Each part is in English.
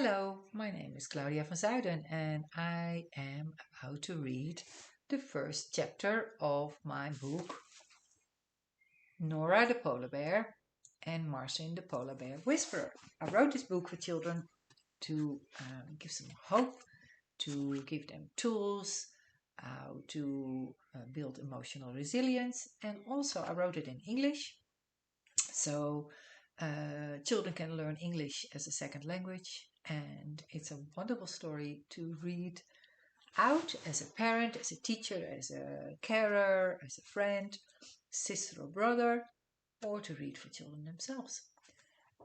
Hello, my name is Claudia van Zuiden and I am about to read the first chapter of my book, Norah the Polar Bear and Marcin the Polar Bear Whisperer. I wrote this book for children to give them hope, to give them tools, how to build emotional resilience, and also I wrote it in English. So children can learn English as a second language, and it's a wonderful story to read out as a parent, as a teacher, as a carer, as a friend, sister or brother, or to read for children themselves.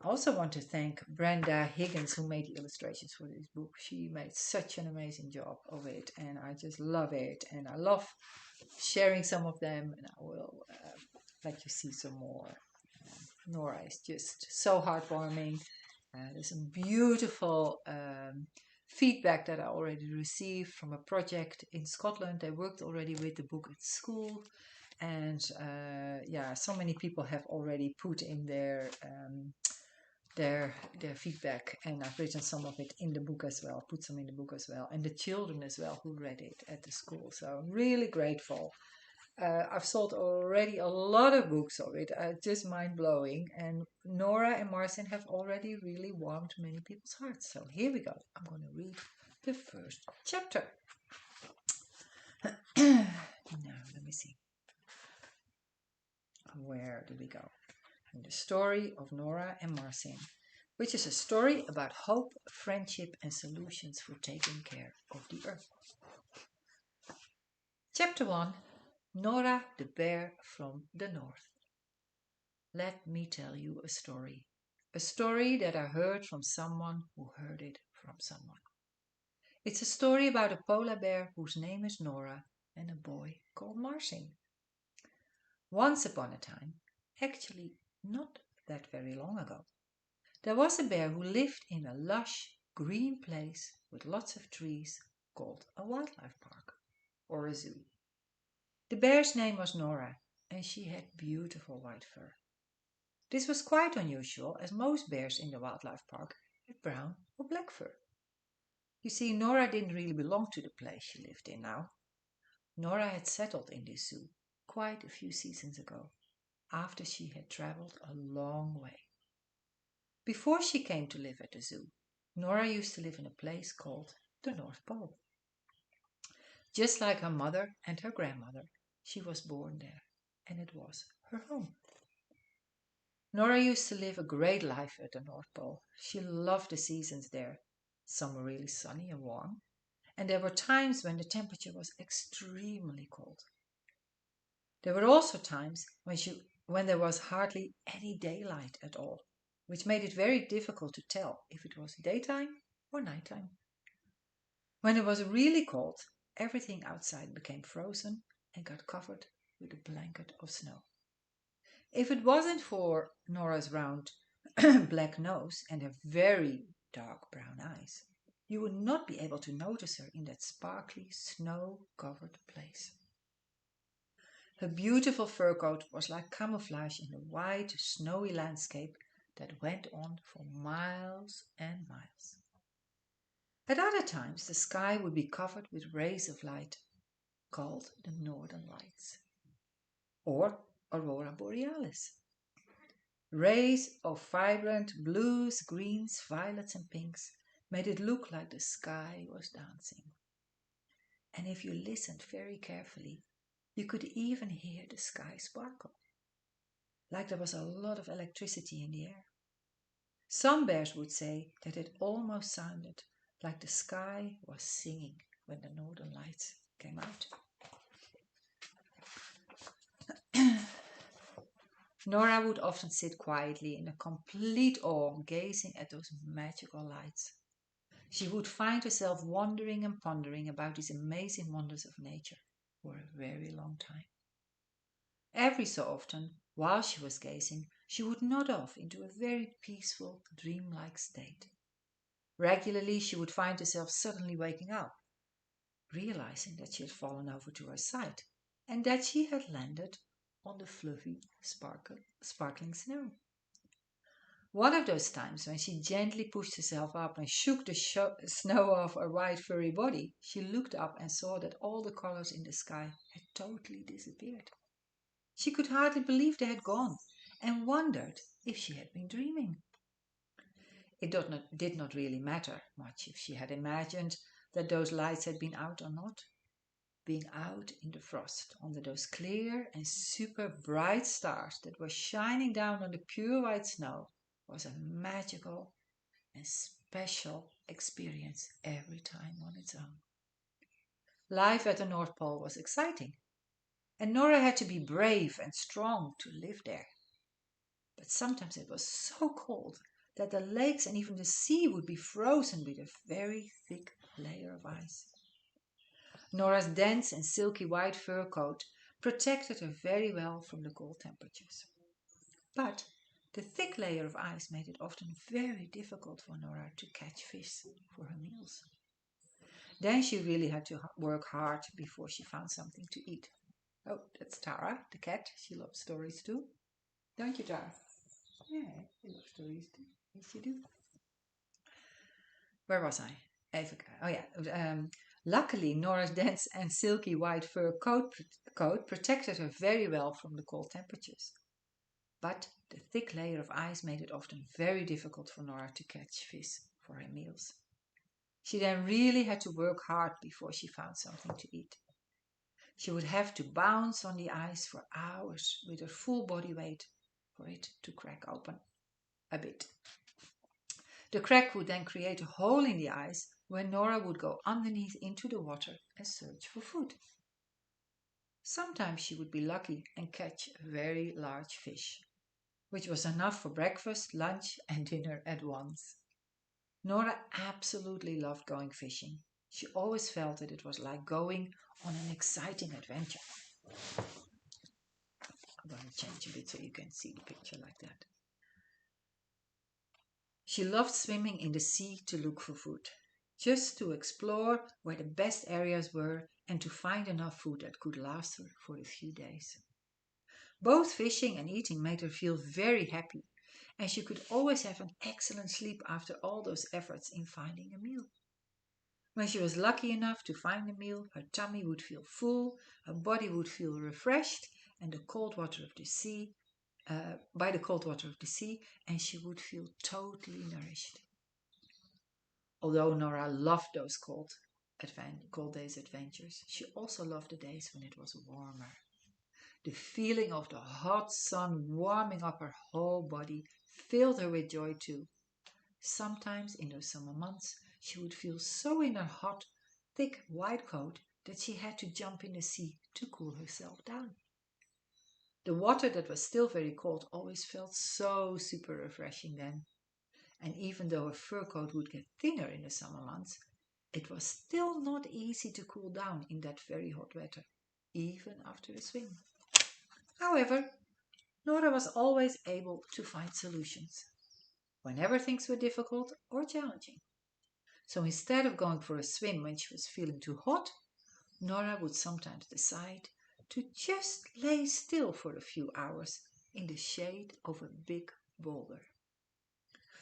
I also want to thank Brenda Higgins, who made the illustrations for this book. She made such an amazing job of it, and I just love it, and I love sharing some of them, and I will let you see some more. Norah is just so heartwarming. There's some beautiful feedback that I already received from a project in Scotland. They worked already with the book at school, and yeah, so many people have already put in their feedback, and I've written some of it in the book as well, put some in the book as well, and the children as well who read it at the school. So I'm really grateful. I've sold already a lot of books of it, just mind blowing. And Norah and Marcin have already really warmed many people's hearts. So here we go. I'm going to read the first chapter. Now, let me see. Where do we go? In the story of Norah and Marcin, which is a story about hope, friendship, and solutions for taking care of the earth. Chapter 1. Norah the Bear from the North. Let me tell you a story that I heard from someone who heard it from someone. It's a story about a polar bear whose name is Norah and a boy called Marcin. Once upon a time, actually not that very long ago, there was a bear who lived in a lush, green place with lots of trees called a wildlife park or a zoo. The bear's name was Norah, and she had beautiful white fur. This was quite unusual, as most bears in the wildlife park had brown or black fur. You see, Norah didn't really belong to the place she lived in now. Norah had settled in this zoo quite a few seasons ago, after she had traveled a long way. Before she came to live at the zoo, Norah used to live in a place called the North Pole. Just like her mother and her grandmother, she was born there, and it was her home. Norah used to live a great life at the North Pole. She loved the seasons there. Some were really sunny and warm, and there were times when the temperature was extremely cold. There were also times when there was hardly any daylight at all, which made it very difficult to tell if it was daytime or nighttime. When it was really cold, everything outside became frozen and got covered with a blanket of snow. If it wasn't for Norah's round black nose and her very dark brown eyes, you would not be able to notice her in that sparkly, snow-covered place. Her beautiful fur coat was like camouflage in the wide, snowy landscape that went on for miles and miles. At other times, the sky would be covered with rays of light, called the Northern Lights, or Aurora Borealis. Rays of vibrant blues, greens, violets, and pinks made it look like the sky was dancing. And if you listened very carefully, you could even hear the sky sparkle, like there was a lot of electricity in the air. Some bears would say that it almost sounded like the sky was singing when the Northern Lights came out. Norah would often sit quietly in a complete awe, gazing at those magical lights. She would find herself wondering and pondering about these amazing wonders of nature for a very long time. Every so often, while she was gazing, she would nod off into a very peaceful, dreamlike state. Regularly, she would find herself suddenly waking up, realizing that she had fallen over to her side and that she had landed on the fluffy, sparkling snow. One of those times when she gently pushed herself up and shook the snow off her white furry body, she looked up and saw that all the colors in the sky had totally disappeared. She could hardly believe they had gone and wondered if she had been dreaming. It did not really matter much if she had imagined that those lights had been out or not. Being out in the frost under those clear and super bright stars that were shining down on the pure white snow was a magical and special experience every time on its own. Life at the North Pole was exciting, and Norah had to be brave and strong to live there. But sometimes it was so cold that the lakes and even the sea would be frozen with a very thick layer of ice. Norah's dense and silky white fur coat protected her very well from the cold temperatures. But the thick layer of ice made it often very difficult for Norah to catch fish for her meals. Then she really had to work hard before she found something to eat. Oh, that's Tara, the cat. She loves stories too. Don't you, Tara? Yeah, you love stories too. Yes, you do. Where was I? Even kijken. Oh yeah. Luckily, Nora's dense and silky white fur coat protected her very well from the cold temperatures. But the thick layer of ice made it often very difficult for Norah to catch fish for her meals. She then really had to work hard before she found something to eat. She would have to bounce on the ice for hours with her full body weight for it to crack open a bit. The crack would then create a hole in the ice where Norah would go underneath into the water and search for food. Sometimes she would be lucky and catch a very large fish, which was enough for breakfast, lunch, and dinner at once. Norah absolutely loved going fishing. She always felt that it was like going on an exciting adventure. I'm going to change a bit so you can see the picture like that. She loved swimming in the sea to look for food, just to explore where the best areas were and to find enough food that could last her for a few days. Both fishing and eating made her feel very happy, and she could always have an excellent sleep after all those efforts in finding a meal. When she was lucky enough to find a meal, her tummy would feel full, her body would feel refreshed, and the cold water of the sea by the cold water of the sea, and she would feel totally nourished. Although Norah loved those cold days adventures, she also loved the days when it was warmer. The feeling of the hot sun warming up her whole body filled her with joy too. Sometimes in those summer months she would feel so in her hot, thick white coat that she had to jump in the sea to cool herself down. The water that was still very cold always felt so super refreshing then. And even though her fur coat would get thinner in the summer months, it was still not easy to cool down in that very hot weather, even after a swim. However, Norah was always able to find solutions whenever things were difficult or challenging. So instead of going for a swim when she was feeling too hot, Norah would sometimes decide to just lay still for a few hours in the shade of a big boulder.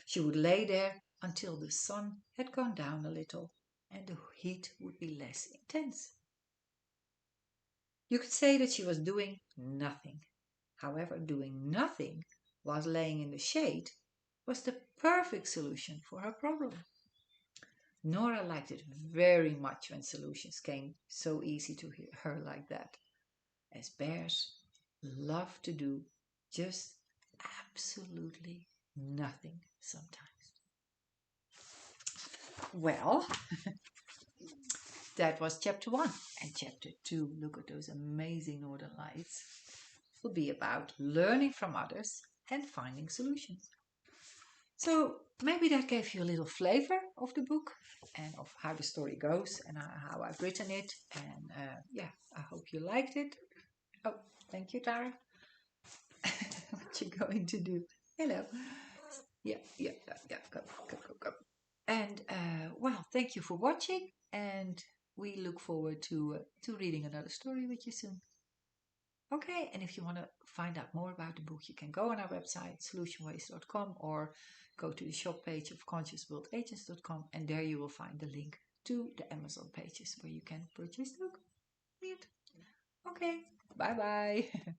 She would lay there until the sun had gone down a little and the heat would be less intense. You could say that she was doing nothing. However, doing nothing while laying in the shade was the perfect solution for her problem. Norah liked it very much when solutions came so easy to her like that, as bears love to do just absolutely nothing sometimes. Well, that was chapter 1. And chapter 2, look at those amazing northern lights, will be about learning from others and finding solutions. So maybe that gave you a little flavor of the book and of how the story goes and how I've written it. And I hope you liked it. Oh, thank you, Tara. What you going to do? Hello. Yeah. Go. And well, thank you for watching, and we look forward to reading another story with you soon. Okay, and if you want to find out more about the book, you can go on our website, solutionways.com, or go to the shop page of consciousworldagents.com, and there you will find the link to the Amazon pages where you can purchase the book. Okay, bye bye.